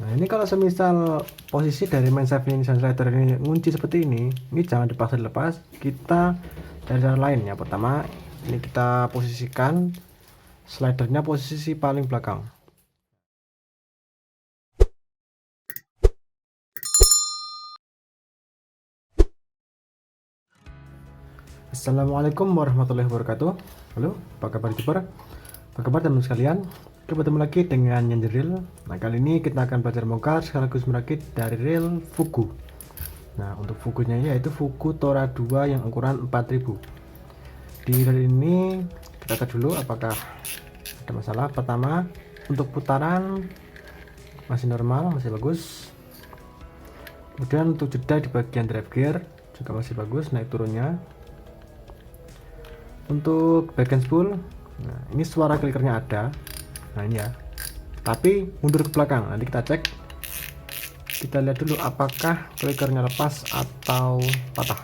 Nah, ini kalau semisal posisi dari main save ini slider ini ngunci seperti ini jangan dipaksa dilepas. Kita cari cara lain. Ya, pertama ini kita posisikan slidernya posisi paling belakang. Assalamualaikum warahmatullahi wabarakatuh. Halo, apa kabar youtuber? Apa kabar teman sekalian? Ketemu lagi dengan Nyanjeril. Nah, kali ini kita akan belajar bongkar sekaligus merakit dari reel Fugu. Nah, untuk Fugunya yaitu Fugu Tora 2 yang ukuran 4000. Di reel ini kita cek dulu apakah ada masalah. Pertama, untuk putaran masih normal, masih bagus. Kemudian untuk jeda di bagian drive gear juga masih bagus, naik turunnya. Untuk bagian spool, nah ini suara klikernya ada, nah ini ya, tapi mundur ke belakang. Nanti kita cek, kita lihat dulu apakah klikernya lepas atau patah.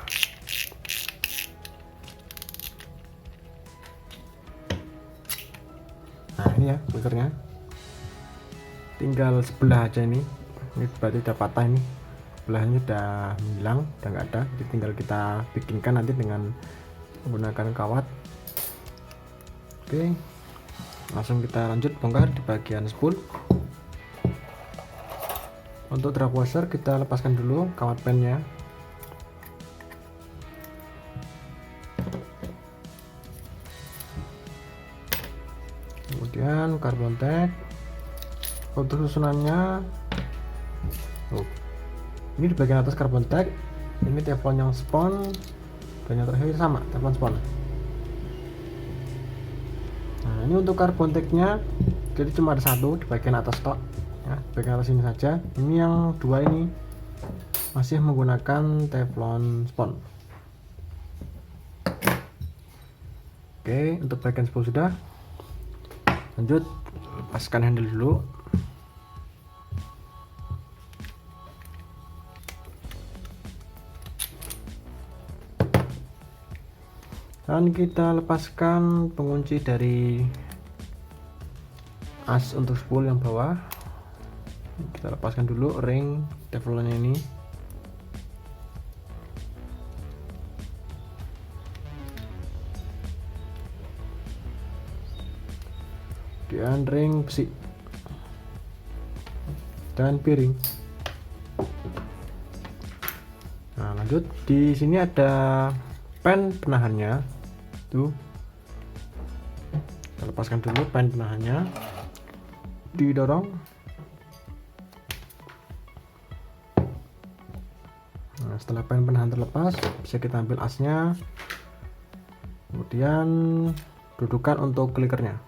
Nah ini ya klikernya, tinggal sebelah aja ini berarti udah patah. Ini sebelahnya udah hilang, udah nggak ada. Jadi tinggal kita bikinkan nanti dengan menggunakan kawat. Oke, langsung kita lanjut bongkar di bagian spool. Untuk drag washer kita lepaskan dulu kawat pennya. Kemudian carbon tag. Untuk susunannya, ini di bagian atas carbon tag, ini teflon yang spon, dan yang terakhir sama teflon spon. Nah, ini untuk carbon tagnya jadi cuma ada satu di bagian atas tok ya, bagian atas ini saja. Ini yang dua ini masih menggunakan teflon spon. Oke, untuk bagian spool sudah. Lanjut, lepaskan handle dulu. Dan kita lepaskan pengunci dari as untuk spool yang bawah. Kita lepaskan dulu ring teflonnya ini. Kemudian ring besi dan piring. Nah, lanjut, di sini ada pen penahannya tuh. Kita lepaskan dulu pen penahannya, didorong. Nah, setelah pen penahan terlepas, bisa kita ambil asnya, kemudian dudukan untuk klikernya.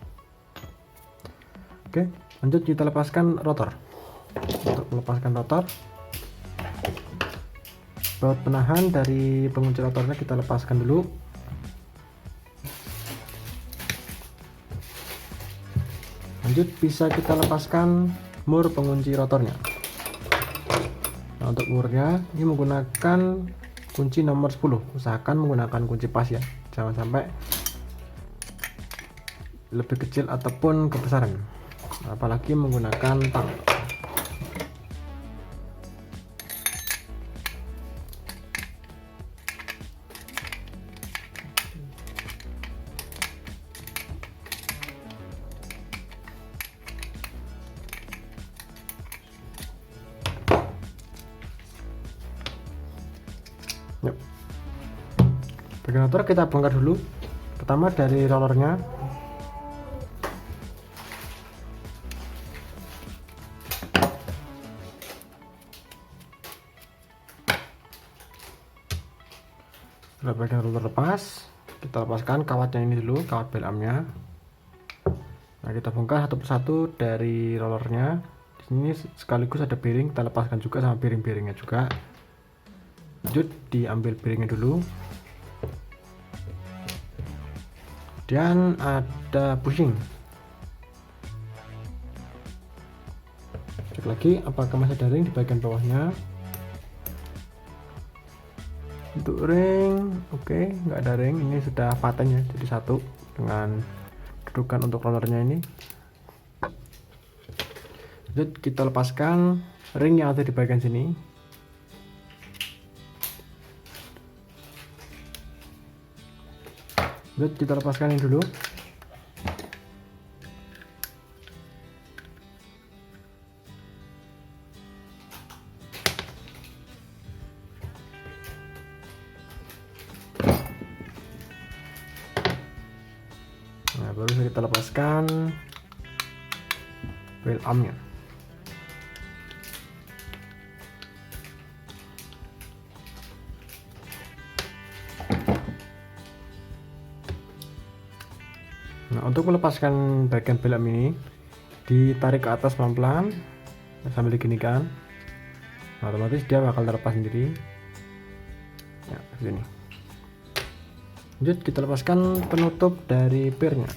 Oke, lanjut kita lepaskan rotor. Untuk melepaskan rotor, baut penahan dari pengunci rotornya kita lepaskan dulu. Lanjut bisa kita lepaskan mur pengunci rotornya. Nah, untuk murnya ini menggunakan kunci nomor 10. Usahakan menggunakan kunci pas ya, jangan sampai lebih kecil ataupun kebesaran, apalagi menggunakan tang. Yuk. Bagian rotor kita bongkar dulu. Pertama dari rollernya. Setelah bagian roller lepas, kita lepaskan kawatnya ini dulu, kawat belamnya. Nah, kita bongkar satu persatu dari rollernya. Di sini sekaligus ada bearing, kita lepaskan juga sama bearing-bearingnya juga. Lanjut diambil bearingnya dulu. Kemudian ada bushing. Cek lagi apakah masih ada ring di bagian bawahnya. Untuk ring, oke, nggak ada ring. Ini sudah paten ya, jadi satu dengan dudukan untuk rollernya ini. Lanjut kita lepaskan ring yang ada di bagian sini. Lanjut kita lepaskan ini dulu. Nah, baru kita lepaskan wheel armnya. Nah, untuk melepaskan bagian wheel arm ini ditarik ke atas pelan-pelan sambil diginikan. Nah, otomatis dia bakal terlepas sendiri. Ya, begini. Lanjut kita lepaskan penutup dari pirnya.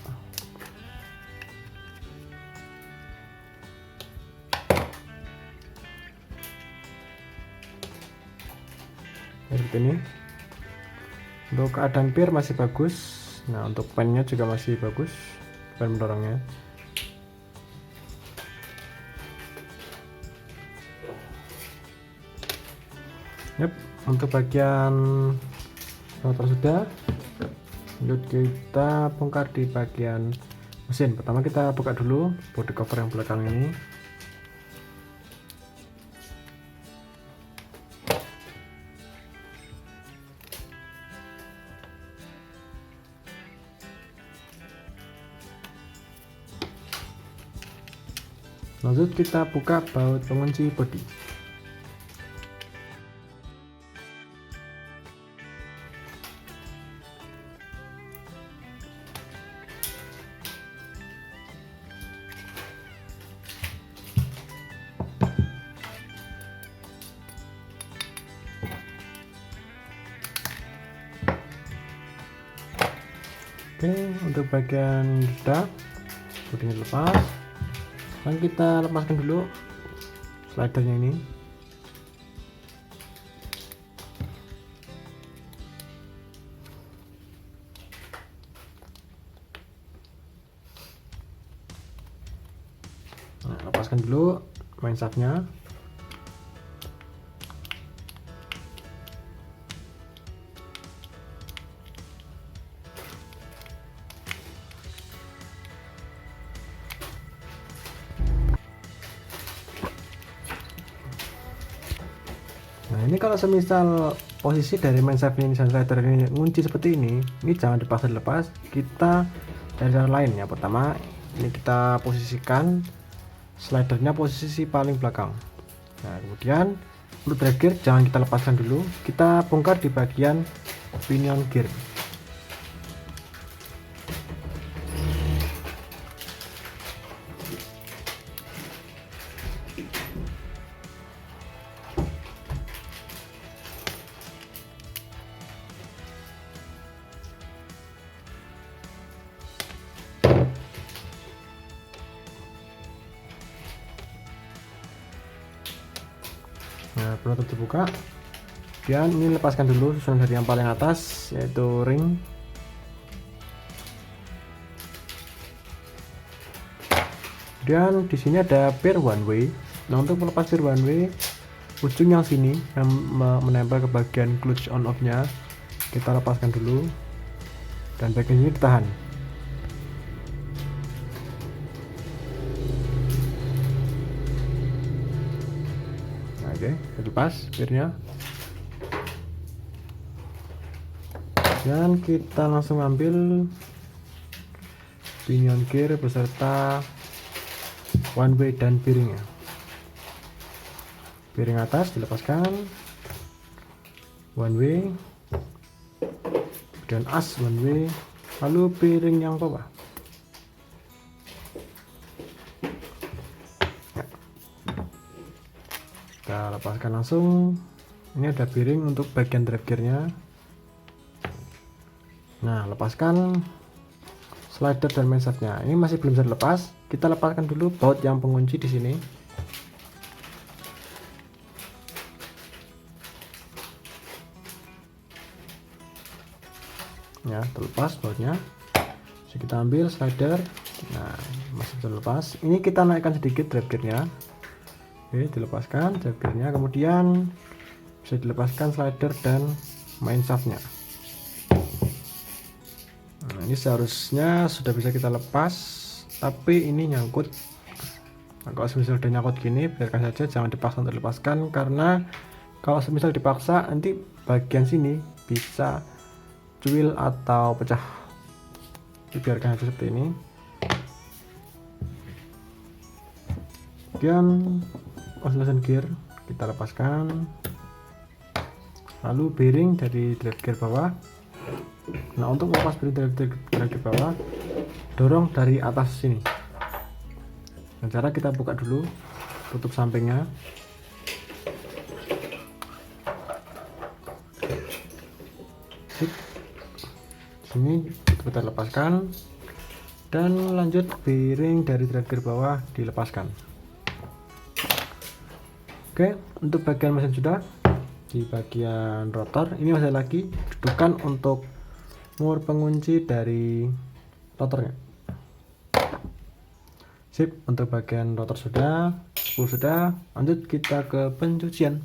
Seperti ini. Untuk keadaan pir masih bagus. Nah, untuk pennya juga masih bagus, pen mendorongnya. Yep, untuk bagian motor sudah. Lanjut kita bongkar di bagian mesin. Pertama kita buka dulu body cover yang belakang ini. Lanjut kita buka baut pengunci bodi. Oke, untuk bagian kita bodinya lepas. Dan kita lepaskan dulu slidernya ini. Nah, lepaskan dulu main shaftnya. Nah, ini kalau semisal posisi dari main shaft ini dan slider ini ngunci seperti ini jangan dipaksa dilepas. Kita cari cara lain ya. Pertama, ini kita posisikan slidernya posisi paling belakang. Nah, kemudian untuk drive gear jangan kita lepaskan dulu, kita bongkar di bagian pinion gear. Nah, penutup dibuka. Kemudian ini lepaskan dulu susunan dari yang paling atas, yaitu ring. Kemudian di sini ada pir one way. Nah, untuk melepas pir one way, ujung yang sini yang menempel ke bagian clutch on off nya kita lepaskan dulu, dan bagian ini ditahan. Oke, lepas pirnya. Dan kita langsung ambil pinion gear beserta one way dan piringnya. Piring atas dilepaskan, one way, dan as one way, lalu piring yang bawah. Kita lepaskan langsung. Ini ada piring untuk bagian drive gearnya. Nah, lepaskan slider dan main shaftnya. Ini masih belum bisa dilepas. Kita lepaskan dulu baut yang pengunci di sini. Ya, terlepas bautnya. Jadi kita ambil slider. Nah, masih bisa lepas. Ini kita naikkan sedikit drive gearnya. Oke, dilepaskan jagirnya, kemudian bisa dilepaskan slider dan main shaftnya. Nah, ini seharusnya sudah bisa kita lepas, tapi ini nyangkut. Nah, kalau misal udah nyangkut gini, biarkan saja, jangan dipaksa untuk dilepaskan, karena kalau misal dipaksa nanti bagian sini bisa cuil atau pecah. Biarkan saja seperti ini. Kemudian oscillation gear kita lepaskan, lalu bearing dari drive gear bawah. Nah, untuk melepas bearing dari drive gear bawah, dorong dari atas sini. Nah, cara kita buka dulu, tutup sampingnya. Sip. Sini kita lepaskan, dan lanjut bearing dari drive gear bawah dilepaskan. Oke, untuk bagian mesin sudah. Di bagian rotor ini masih lagi dudukan untuk mur pengunci dari rotornya. Sip, untuk bagian rotor sudah, spool sudah. Lanjut kita ke pencucian.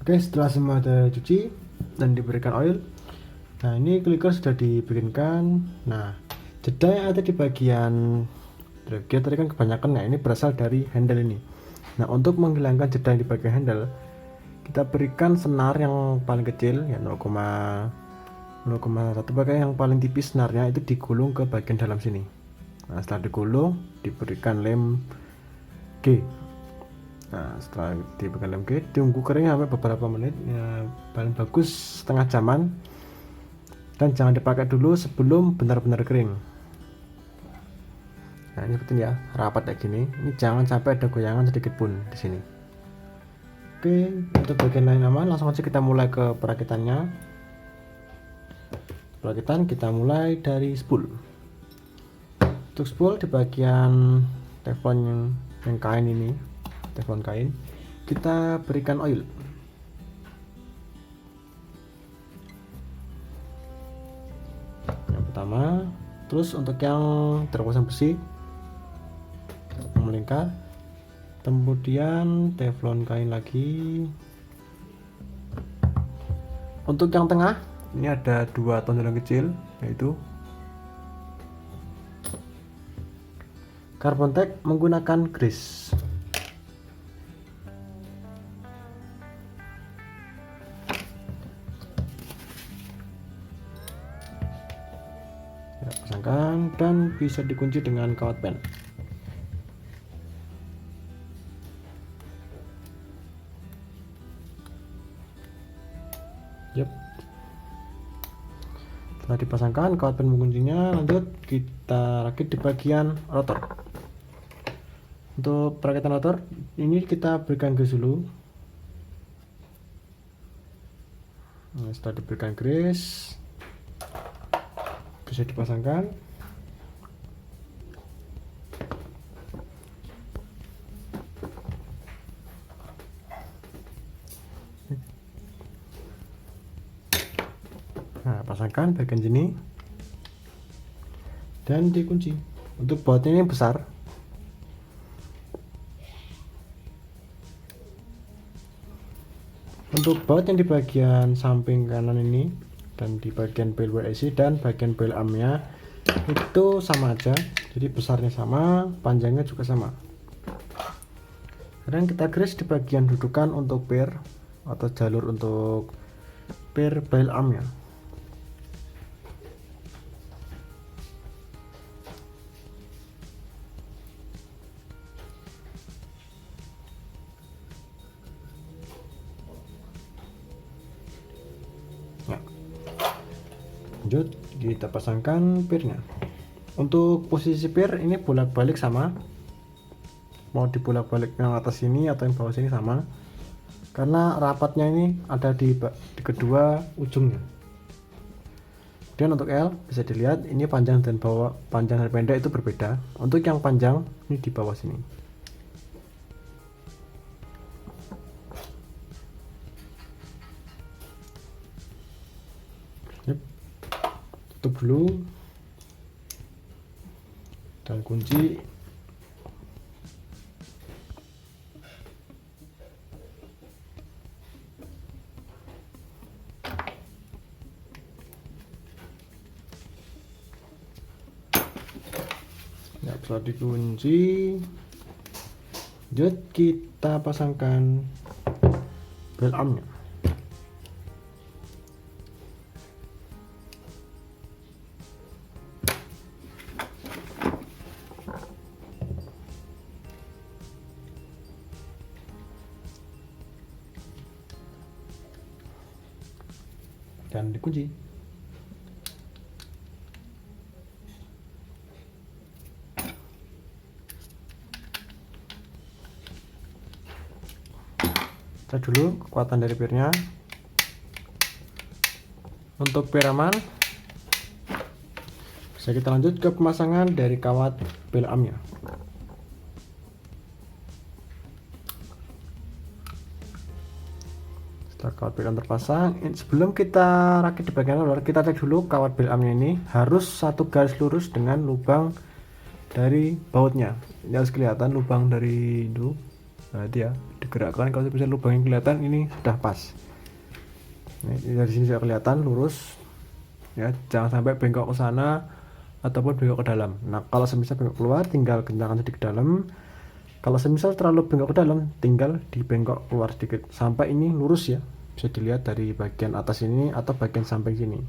Oke, setelah semua dicuci dan diberikan oil, nah ini clicker sudah dibikinkan. Nah, jeda yang ada di bagian drive gear tadi kan kebanyakan, nah ini berasal dari handle ini. Nah, untuk menghilangkan jeda yang di bagian handle, kita berikan senar yang paling kecil ya 0,1, bagian yang paling tipis senarnya itu digulung ke bagian dalam sini. Nah, setelah digulung diberikan lem G. Nah, setelah diberikan lem G, tunggu kering sampai beberapa menit ya, paling bagus setengah jaman, dan jangan dipakai dulu sebelum benar-benar kering. Nah, ini seperti ya, rapat kayak gini. Ini jangan sampai ada goyangan sedikit pun di sini. Oke, untuk bagian lain aman, langsung aja kita mulai ke perakitannya. Perakitan kita mulai dari spool. Untuk spool di bagian teflon yang kain ini, teflon kain, kita berikan oil. Yang pertama, terus untuk yang terpasang besi melingkar, kemudian teflon kain lagi. Untuk yang tengah ini ada dua tonjolan kecil, yaitu carbon tack menggunakan grease. Ya, pasangkan dan bisa dikunci dengan kawat pen. Yep. Setelah dipasangkan kawat pen menguncinya, lanjut kita rakit di bagian rotor. Untuk perakitan rotor ini kita berikan grease dulu. Nah, setelah diberikan grease bisa dipasangkan. Nah, pasangkan bagian sini dan dikunci. Untuk bautnya ini besar. Untuk baut yang di bagian samping kanan ini dan di bagian bel WSI dan bagian bel armnya itu sama aja, jadi besarnya sama, panjangnya juga sama. Kemudian kita grease di bagian dudukan untuk per atau jalur untuk per bel armnya. Lanjut kita pasangkan pirnya. Untuk posisi pir ini bolak-balik sama, mau dibolak-balik yang atas sini atau yang bawah sini sama, karena rapatnya ini ada di kedua ujungnya. Dan untuk L bisa dilihat ini panjang dan pendek itu berbeda. Untuk yang panjang ini di bawah sini. Tutup dulu dan kunci. setelah dikunci, lanjut kita pasangkan bel armnya. Dan dikunci. Cek dulu kekuatan dari pirnya. Untuk pir aman, bisa kita lanjut ke pemasangan dari kawat bel armnya. Setelah kawat bel arm terpasang, sebelum kita rakit di bagian roller, kita cek dulu kawat bel armnya ini harus satu garis lurus dengan lubang dari bautnya. Ini harus kelihatan lubang dari itu. Nah, dia digerakkan, kalau bisa lubang yang kelihatan ini sudah pas. Ini dari sini sudah kelihatan lurus. Ya, jangan sampai bengkok ke sana ataupun bengkok ke dalam. Nah, kalau semisal bengkok keluar, tinggal kencangkan sedikit ke dalam. Kalau semisal terlalu bengkok ke dalam, tinggal dibengkok keluar sedikit sampai ini lurus ya. Bisa dilihat dari bagian atas ini atau bagian samping sini.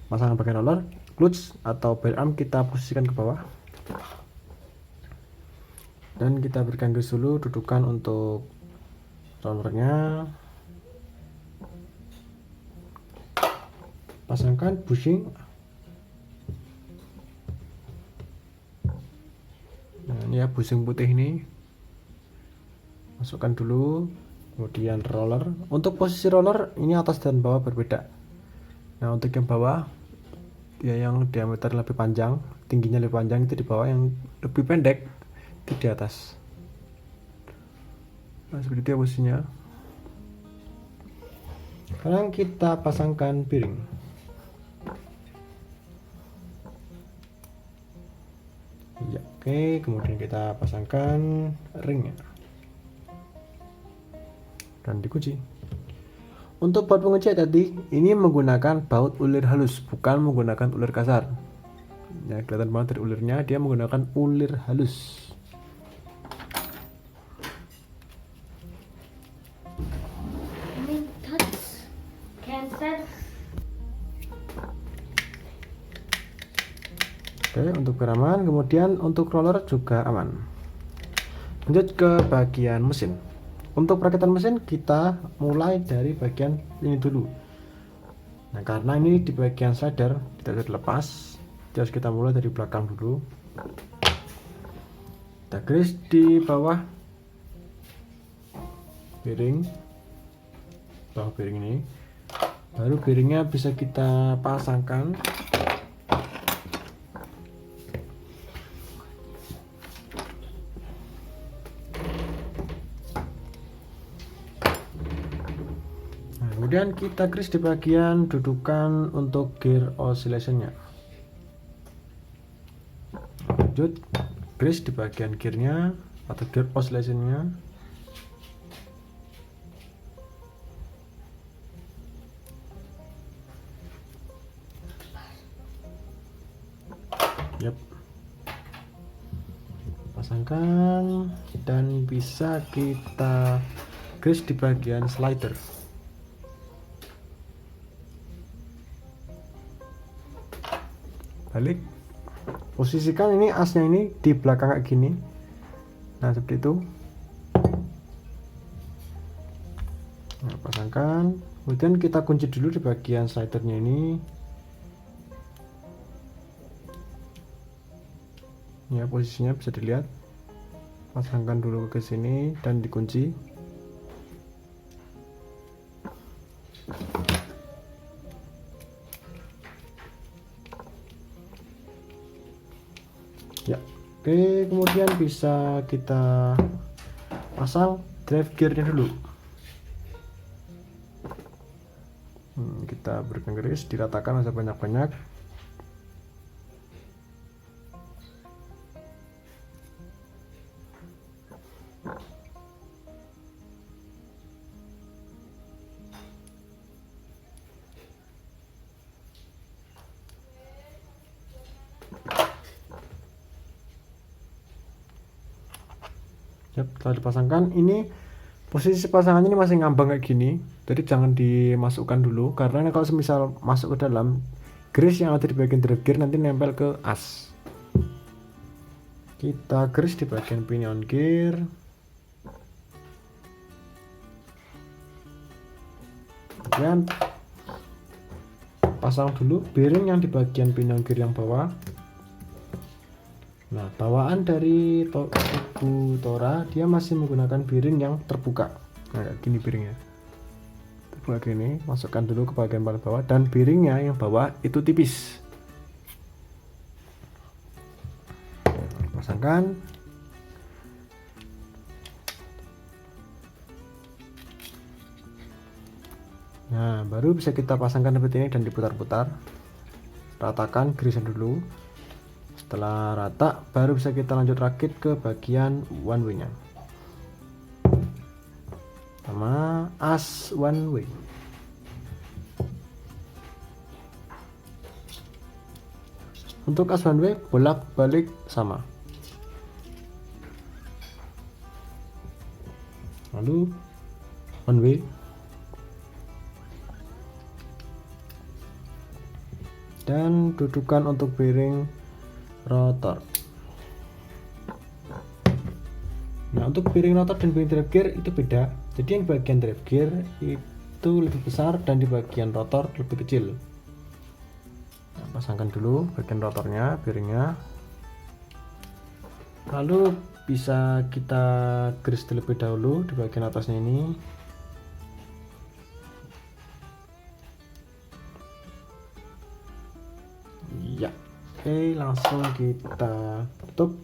Pasangan bagian roller, clutch atau bel arm kita posisikan ke bawah. Dan kita berikan garis dulu dudukan untuk rollernya. Pasangkan bushing. Nah, ini ya bushing putih ini. Masukkan dulu. Kemudian roller. Untuk posisi roller ini atas dan bawah berbeda. Nah, untuk yang bawah ya yang diameter lebih panjang, tingginya lebih panjang itu di bawah, yang lebih pendek itu di atas. Nah, seperti itu ya posisinya. Sekarang kita pasangkan piring. Ya, oke, kemudian kita pasangkan ringnya dan dikunci. Untuk baut pengunci tadi ini menggunakan baut ulir halus, bukan menggunakan ulir kasar. Ya, kelihatan banget dari ulirnya, dia menggunakan ulir halus. Oke, untuk pir aman, kemudian untuk roller juga aman. Lanjut ke bagian mesin. Untuk perakitan mesin kita mulai dari bagian ini dulu. Nah, karena ini di bagian slider tidak bisa dilepas, terus kita mulai dari belakang dulu. Kita garis di bawah bearing, ini, baru bearingnya bisa kita pasangkan. Kemudian kita grease di bagian dudukan untuk gear oscillationnya. Lanjut grease di bagian gearnya atau gear oscillationnya. Yap. Pasangkan dan bisa kita grease di bagian slider. Balik, posisikan ini asnya ini di belakang kayak gini. Nah, seperti itu. Nah, pasangkan, kemudian kita kunci dulu di bagian slidernya ini. Ya, posisinya bisa dilihat. Pasangkan dulu ke sini dan dikunci. Ya, oke, kemudian bisa kita pasang drive gearnya dulu. Kita berikan garis, diratakan sebanyak-banyak. Yap, setelah dipasangkan, ini posisi pasangannya ini masih ngambang kayak gini, jadi jangan dimasukkan dulu, karena kalau semisal masuk ke dalam, grease yang ada di bagian drive gear nanti nempel ke as. Kita grease di bagian pinion gear. Kemudian pasang dulu bearing yang di bagian pinion gear yang bawah. Nah, bawaan dari Fuku Tora dia masih menggunakan bearing yang terbuka. Nah, kayak gini bearingnya. Terbuka gini, masukkan dulu ke bagian paling bawah, dan bearingnya yang bawah itu tipis. Pasangkan. Nah, baru bisa kita pasangkan seperti ini dan diputar-putar. Ratakan grease dulu. Setelah rata, baru bisa kita lanjut rakit ke bagian one way nya sama as one way. Untuk as one way bolak-balik sama. Lalu one way. Dan dudukan untuk bearing rotor. Nah, untuk bearing rotor dan bearing drive gear itu beda. Jadi yang bagian drive gear itu lebih besar dan di bagian rotor lebih kecil. Nah, pasangkan dulu bagian rotornya, bearingnya. Lalu bisa kita grease terlebih dahulu di bagian atasnya ini. Ya. Oke, langsung kita tutup.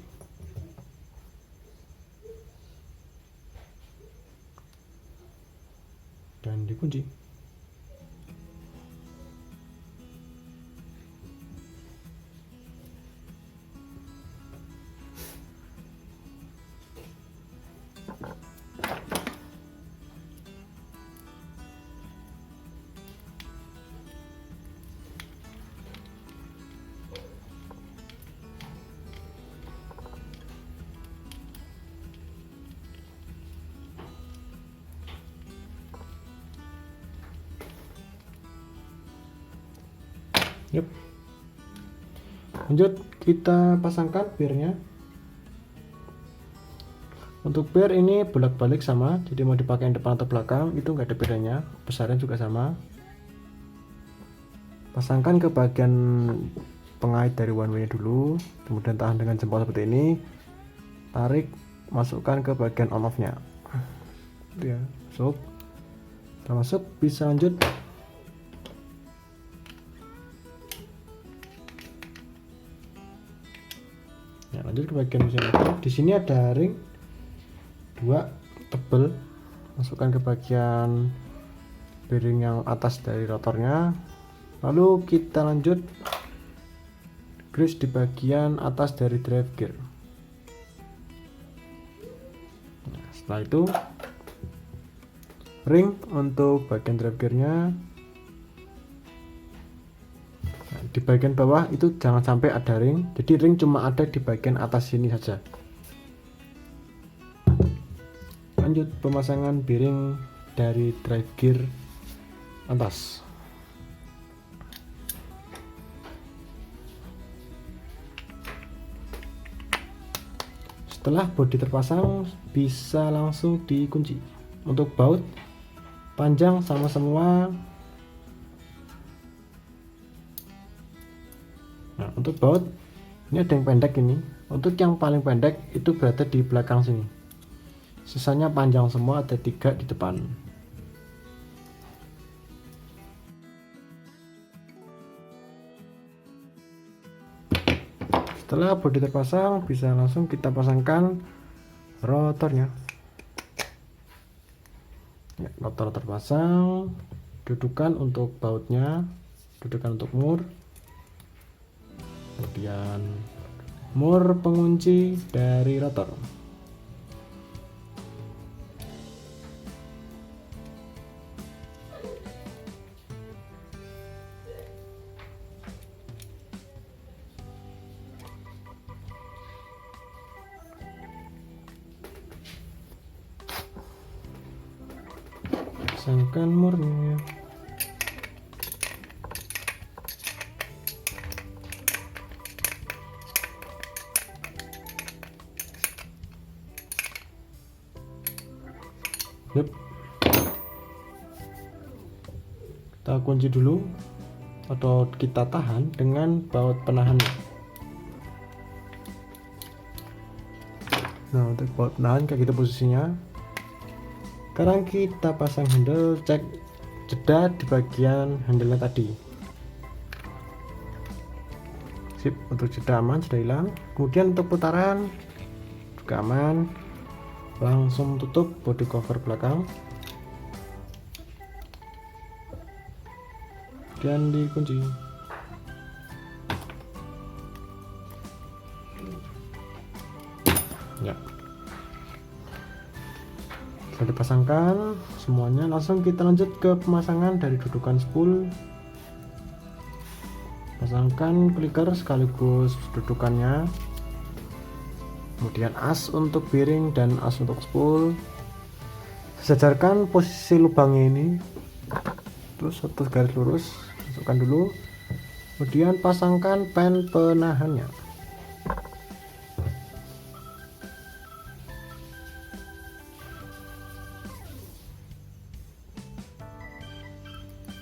Dan dikunci. Yep. Lanjut kita pasangkan bearnya. Untuk bear ini bolak-balik sama, jadi mau dipakai yang depan atau belakang itu nggak ada bedanya, besarnya juga sama. Pasangkan ke bagian pengait dari one way dulu, kemudian tahan dengan jempol seperti ini, tarik, masukkan ke bagian on off nya ya, masuk. Setelah masuk bisa lanjut. Ya, lanjut ke bagian mesin motor. Di sini ada ring 2 tebel, masukkan ke bagian bearing yang atas dari rotornya. Lalu kita lanjut grease di bagian atas dari drive gear. Nah, setelah itu ring untuk bagian drive gearnya. Di bagian bawah itu jangan sampai ada ring, jadi ring cuma ada di bagian atas sini saja. Lanjut pemasangan bearing dari drive gear atas. Setelah bodi terpasang bisa langsung dikunci. Untuk baut panjang sama semua. Nah, untuk baut ini ada yang pendek ini. Untuk yang paling pendek itu berada di belakang sini. Sisanya panjang semua, ada 3 di depan. Setelah bodi terpasang, bisa langsung kita pasangkan rotornya. Ya, rotor terpasang. Dudukan untuk bautnya, dudukan untuk mur. Kemudian mur pengunci dari rotor. pasangkan murnya. Yep. Kita kunci dulu atau kita tahan dengan baut penahannya. Nah, untuk baut penahan kayak gitu posisinya. Sekarang kita pasang handle, cek jeda di bagian handle tadi. Sip, untuk jeda aman, sudah hilang. Kemudian untuk putaran juga aman. Langsung tutup body cover belakang. Dan dikunci. Ya. Setelah dipasangkan semuanya, langsung kita lanjut ke pemasangan dari dudukan spool. Pasangkan clicker sekaligus dudukannya. Kemudian as untuk bearing dan as untuk spool. Sejajarkan posisi lubangnya ini. Terus satu garis lurus, masukkan dulu. Kemudian pasangkan pen penahannya.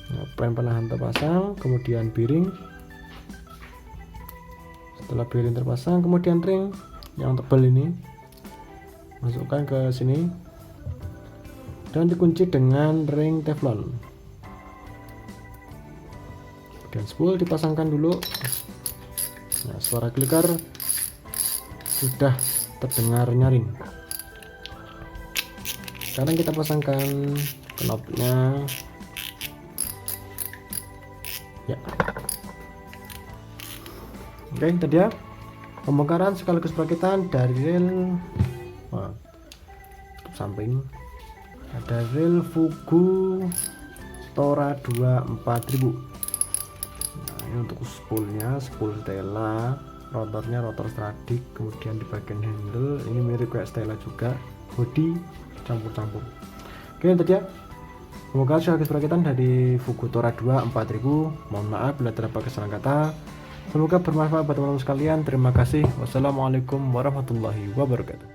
Nah, pen penahan terpasang, kemudian bearing. Setelah bearing terpasang, kemudian ring yang tebal ini masukkan ke sini dan dikunci dengan ring teflon. Kemudian spool dipasangkan dulu. Nah, suara clicker sudah terdengar nyaring. Sekarang kita pasangkan knopnya. Ya. Oke, tadi ya pembongkaran sekaligus perakitan dari rel samping. Ada rel Fugu Tora 2 4000. Nah, ini untuk spoolnya, spool Stella, rotornya rotor Stradic, kemudian di bagian handle ini mirip kayak Stella juga, body campur-campur. Oke, tadi ya semoga sekaligus perakitan dari Fugu Tora 2 4000. Mohon maaf bila terdapat kesalahan kata. Semoga bermanfaat buat teman-teman sekalian. Terima kasih. Wassalamualaikum warahmatullahi wabarakatuh.